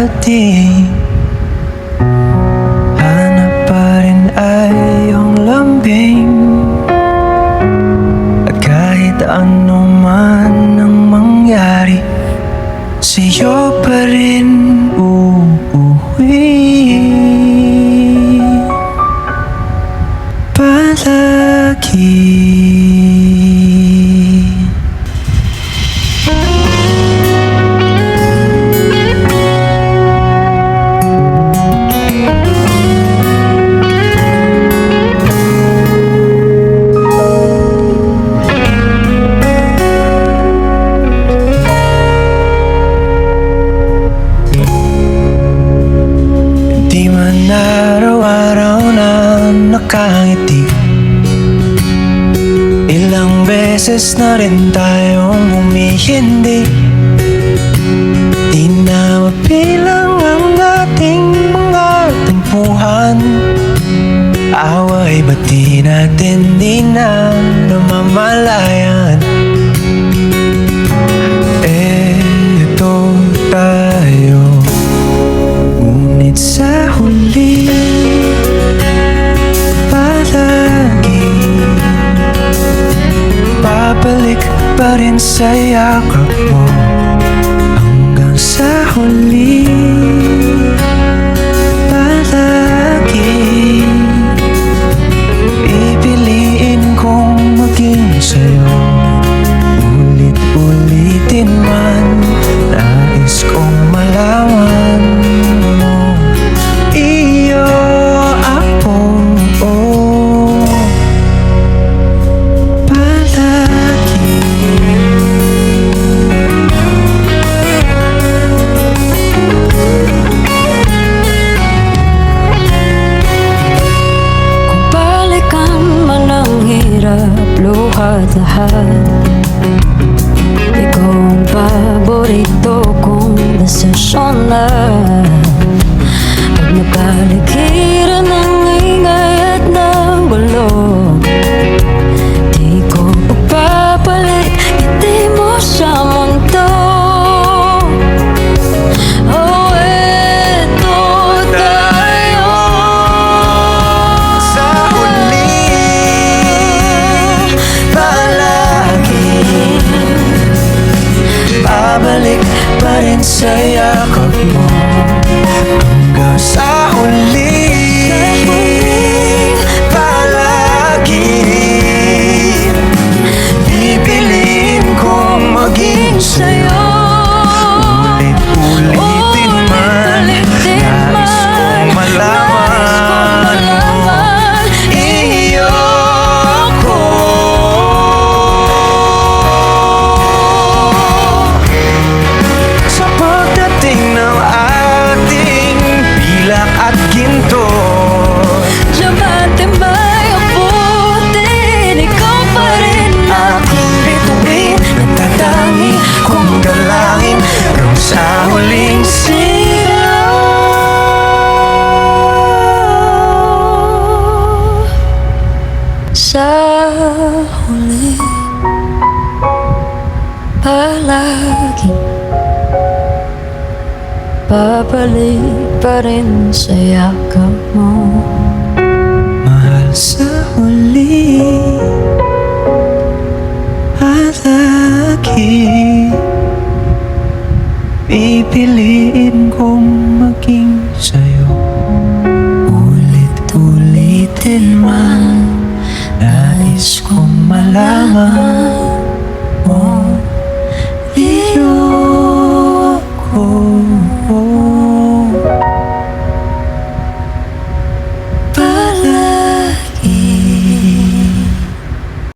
dumating, hanap pa rin ay iyong lambing. At kahit ano man ang mangyari, sa'yo pa rin uuwi palagi. Di man araw-araw na nakangiti, ilang beses na rin tayong humihindi. Di na mabilang ang ating mga tampuhan, away ba't di natin di na namamalayan? Eto tayo, ngunit sa huli palagi babalik pa rin sa yakap mo. Hanggang sa huli palagi pipiliin kong maging sa'yo. Ulit-ulitin man, nais kong malaman mo, iyo ako palagi. Kung balikan man ang hirap, luhat lahat, ikaw ang paborito kong desisyon na. Pag napaligiran ng ingay at ng gulo, di ko pagpapalit ngiti mo sa mundo. Oh, eto tayo Sa huli palagi babalik pa rin sa yakap mo. Hanggang sa huli palagi pipiliin kong maging sa'yo. Ulit-ulitin man, nais kong malaman mo, iyo ako. Sa pagdating ng ating pilak at ginto, Diamante may abutin, ikaw pa rin aking bituin, nagtatangi kong dalangin hanggang sa huling sigaw. sa huli palagi babalik pa rin sa yakap mo. Mahal, sa huli palagi pipiliin kong maging sa'yo. Ulit-ulitin man, nais kong malaman mo,